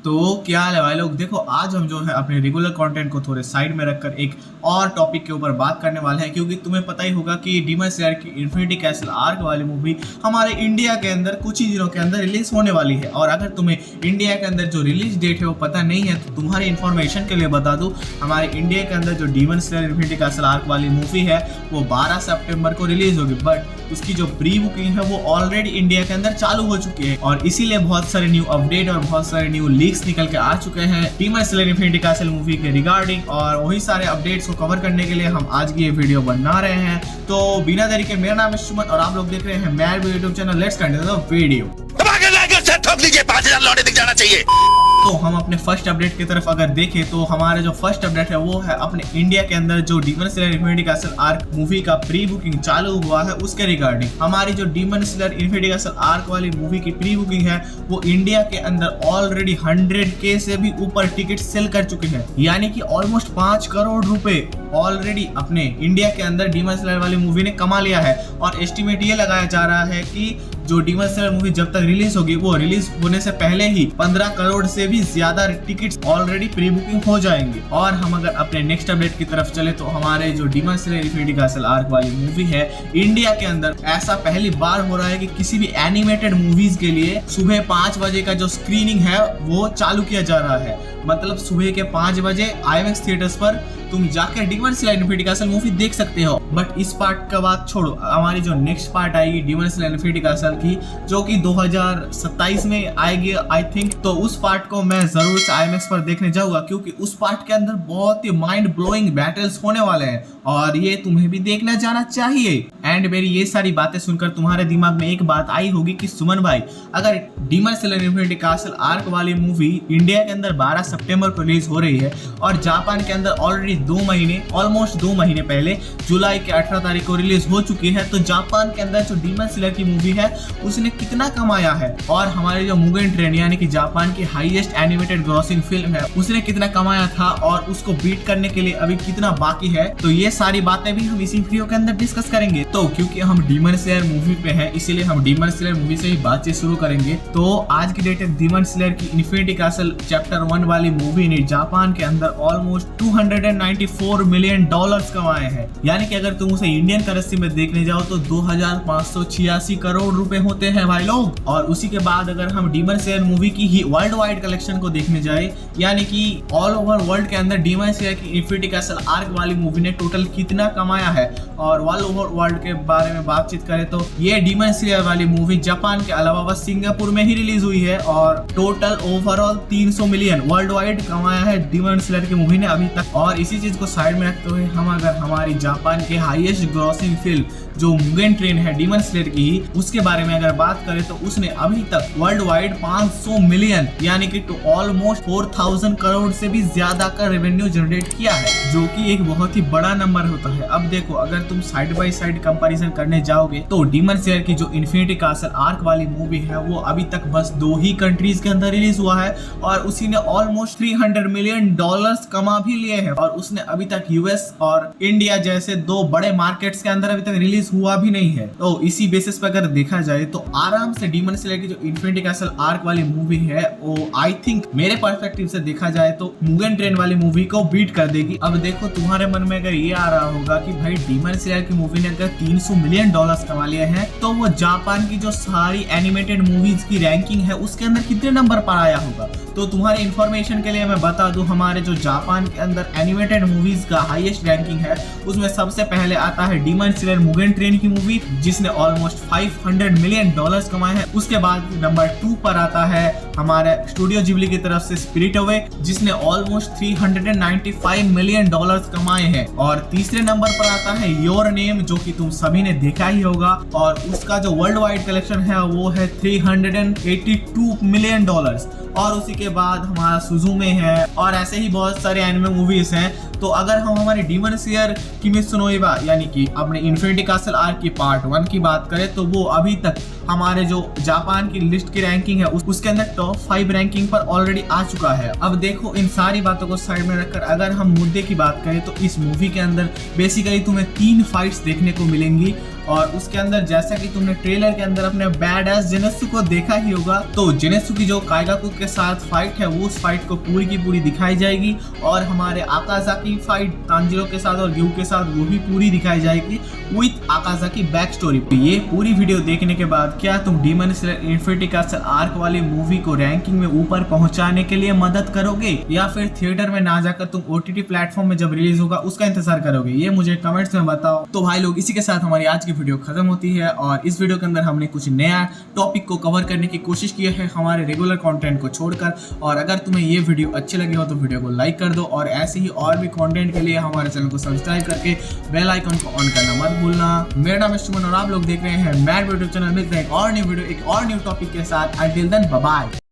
तो क्या हाल है भाई लोग। देखो आज हम जो है अपने रेगुलर कंटेंट को थोड़े साइड में रखकर एक और टॉपिक के ऊपर बात करने वाले हैं, क्योंकि तुम्हें पता ही होगा कि डीमन स्लेयर की इन्फिनिटी कैसल आर्क वाली मूवी हमारे इंडिया के अंदर कुछ ही दिनों के अंदर रिलीज होने वाली है। और अगर तुम्हें इंडिया के अंदर जो रिलीज डेट है वो पता नहीं है तो तुम्हारे इन्फॉर्मेशन के लिए बता दूं, हमारे इंडिया के अंदर जो demon slayer infinity castle arc वाली मूवी है वो 12 सितंबर को रिलीज होगी, बट उसकी जो प्री बुकिंग है वो ऑलरेडी इंडिया के अंदर चालू हो चुकी है। और इसीलिए बहुत सारे न्यू अपडेट और बहुत सारे न्यू लीक्स निकल के आ चुके हैं demon slayer infinity castle movie के रिगार्डिंग, और वही सारे अपडेट्स को कवर करने के लिए हम आज की ये वीडियो बना रहे हैं। तो बिना देरी के, मेरा नाम है सुमन और आप लोग देख रहे हैं मेरा YouTube channel. Let's continue the video. ठोक लीजिए, 5000 लौटे दिख जाना चाहिए। तो हम अपने फर्स्ट अपडेट की तरफ अगर देखें तो हमारा जो फर्स्ट अपडेट है वो है अपने इंडिया के अंदर जो demon slayer infinity castle arc movie का प्री बुकिंग चालू हुआ है उसके रिगार्डिंग। हमारी जो demon slayer infinity castle arc वाली मूवी की प्री बुकिंग है वो इंडिया के अंदर ऑलरेडी 100K से भी ऊपर टिकट सेल कर चुके हैं, यानी कि ऑलमोस्ट 5 करोड़ रुपए ऑलरेडी अपने इंडिया के अंदर डीमन स्लेयर वाली मूवी ने कमा लिया है। और एस्टिमेट ये लगाया जा रहा है कि जो डीमन स्लेयर मूवी जब तक रिलीज होगी वो रिलीज होने से पहले ही 15 करोड़ से भी ज्यादा टिकट्स ऑलरेडी प्री बुकिंग हो जाएंगे। और हम अगर अपने नेक्स्ट अपडेट की तरफ चले तो हमारे जो demon slayer infinity castle arc वाली मूवी है इंडिया के अंदर ऐसा पहली बार हो रहा है कि किसी भी एनिमेटेड मूवीज के लिए सुबह 5 बजे का जो स्क्रीनिंग है वो चालू किया जा रहा है। मतलब सुबह के 5 बजे IMAX थिएटर्स पर तुम जाकर demon slayer infinity castle movie देख सकते हो। बट इस पार्ट का बात छोड़ो, हमारी जो नेक्स्ट पार्ट आएगी डीमन स्लेयर इन्फिनिटी कैसल की जो कि 2027 में आएगी आई थिंक, तो उस पार्ट को मैं जरूर से IMAX पर देखने जाऊंगा, क्योंकि उस पार्ट के अंदर बहुत ही माइंड ब्लोइंग बैटल्स होने वाले हैं और ये तुम्हें भी देखना जाना चाहिए। एंड मेरी ये सारी बातें सुनकर तुम्हारे दिमाग में एक बात आई होगी कि सुमन भाई, अगर demon slayer infinity castle arc वाली मूवी इंडिया के अंदर 12 सितंबर को रिलीज हो रही है और जापान के अंदर ऑलरेडी ऑलमोस्ट 2 महीने पहले जुलाई के 18 तारीख को रिलीज हो चुकी है, तो जापान के अंदर जो डीमन स्लेयर की मूवी है उसने कितना कमाया है और हमारे जो मुगेन ट्रेन यानी कि जापान की हाईएस्ट एनिमेटेड ग्रॉसिंग फिल्म है उसने कितना कमाया था और उसको बीट करने के लिए अभी कितना बाकी है, तो ये सारी बातें भी हम इसी वीडियो के अंदर डिस्कस करेंगे। तो क्योंकि हम डीमन स्लेयर मूवी पे हैं इसीलिए हम डीमन स्लेयर मूवी से ही बातचीत शुरू करेंगे। तो आज की डेट में डीमन स्लेयर की इन्फिनिटी कैसल चैप्टर 1 वाली मूवी ने जापान के अंदर ऑलमोस्ट $294 मिलियन कमाए हैं, यानी कि अगर तुम उसे इंडियन करेंसी में देखने जाओ तो 2586 करोड़ रुपए होते हैं भाई लोग। और उसी के बाद अगर हम डीमन स्लेयर मूवी की ही वर्ल्ड वाइड कलेक्शन को देखने जाए, यानी कि ऑल ओवर वर्ल्ड के अंदर डीमन स्लेयर की इन्फिनिटी कैसल आर्क वाली मूवी ने टोटल कितना कमाया है और ऑल ओवर वर्ल्ड के बारे में बातचीत करें तो ये डीमन स्लेयर वाली मूवी जापान के अलावा बस सिंगापुर में ही रिलीज हुई है और total overall 300 million world wide कमाया है डीमन स्लेयर की मूवी ने अभी तक। और इसी चीज को साइड में रखते हुए हम अगर हमारी जापान के हाईएस्ट ग्रॉसिंग फिल्म जो मुगेन ट्रेन है डीमन स्लेयर की उसके बारे में अगर बात करें तो उसने अभी तक वर्ल्ड वाइड 500 मिलियन यानी कि टू ऑलमोस्ट 4000 करोड़ से भी ज्यादा का रेवेन्यू जनरेट किया है, जो कि एक बहुत ही बड़ा नंबर होता है। अब देखो अगर तुम साइड बाय साइड कंपैरिजन करने जाओगे तो डीमन स्लेयर की जो इन्फिनिटी कैसल आर्क वाली मूवी है वो अभी तक बस 2 ही कंट्रीज के अंदर रिलीज हुआ है और उसी ने ऑलमोस्ट $300 मिलियन कमा भी लिए हैं और उसने अभी तक US और इंडिया जैसे 2 बड़े मार्केट्स के अंदर अभी तक रिलीज हुआ भी नहीं है। तो इसी बेसिस पर अगर देखा जाए तो आराम से डीमन स्लेयर की जो इन्फिनिटी कैसल आर्क वाली मूवी है वो आई थिंक मेरे पर्सपेक्टिव से देखा जाए तो मुगेन ट्रेन वाली मूवी को बीट कर देगी। अब देखो तुम्हारे मन में अगर ये आ रहा होगा कि भाई डीमन स्लेयर की मूवी ने अगर $300 मिलियन कमा लिए हैं तो वो जापान की जो सारी एनिमेटेड मूवीज की रैंकिंग है उसके अंदर कितने नंबर पर आया होगा। तो तुम्हारे इंफॉर्मेशन के लिए मैं बता दूं, हमारे जो जापान के अंदर एनिमेटेड मूवीज का हाईएस्ट रैंकिंग है उसमें सबसे पहले आता है डीमन स्लेयर मुगेन ट्रेन की मूवी जिसने ऑलमोस्ट $500 मिलियन कमाए हैं। उसके बाद नंबर 2 पर आता है हमारे स्टूडियो जिबली की तरफ से स्पिरिट अवे जिसने ऑलमोस्ट $395 मिलियन कमाए हैं। और तीसरे नंबर पर आता है योर नेम जो कि तुम सभी ने देखा ही होगा और उसका जो वर्ल्ड वाइड कलेक्शन है वो है $382 मिलियन। और उसी के बाद हमारा सुजुमे है और ऐसे ही बहुत सारे एनिमे मूवीज हैं। तो अगर हम हमारे डीमन स्लेयर किमित्सु नो याइबा यानी कि अपने इन्फिनिटी कैसल आर्क की पार्ट 1 की बात करें तो वो अभी तक हमारे जो जापान की लिस्ट की रैंकिंग है उसके अंदर टॉप 5 रैंकिंग पर ऑलरेडी आ चुका है। अब देखो इन सारी बातों को साइड में रखकर अगर हम मुद्दे की बात करें तो इस मूवी के अंदर बेसिकली तुम्हें 3 फाइट्स देखने को मिलेंगी और उसके अंदर जैसा कि तुमने ट्रेलर के अंदर अपने बैड एस जेनेत्सु को देखा ही होगा, तो जेनेत्सु की जो काइगाकू के साथ फाइट है वो उस फाइट को पूरी की पूरी दिखाई जाएगी और हमारे आकाज़ाकी फाइट तांजीरो के साथ और ग्यू के साथ वो भी पूरी दिखाई जाएगी विथ आकाज़ाकी बैक स्टोरी। ये पूरी वीडियो देखने के बाद क्या तुम demon slayer infinity castle arc वाली मूवी को रैंकिंग में ऊपर पहुंचाने के लिए मदद करोगे या फिर थिएटर में ना जाकर तुम ओटीटी प्लेटफॉर्म में जब रिलीज होगा उसका इंतजार करोगे? ये मुझे कमेंट्स में बताओ। तो भाई लोग, इसी के साथ हमारी आज की वीडियो खत्म होती है और इस वीडियो के अंदर हमने कुछ नया टॉपिक को कवर करने की कोशिश की है हमारे रेगुलर कंटेंट को छोड़कर। और अगर तुम्हें ये वीडियो अच्छी लगी हो तो वीडियो को लाइक कर दो और ऐसे ही और भी कंटेंट के लिए हमारे चैनल को सब्सक्राइब करके बेल आइकन को ऑन करना मत भूलना। मेरा नाम है सुमन और आप लोग देख रहे हैं मैड यूट्यूब चैनल। मिलते हैं एक और न्यू वीडियो एक और न्यू टॉपिक के साथ। Until then bye bye.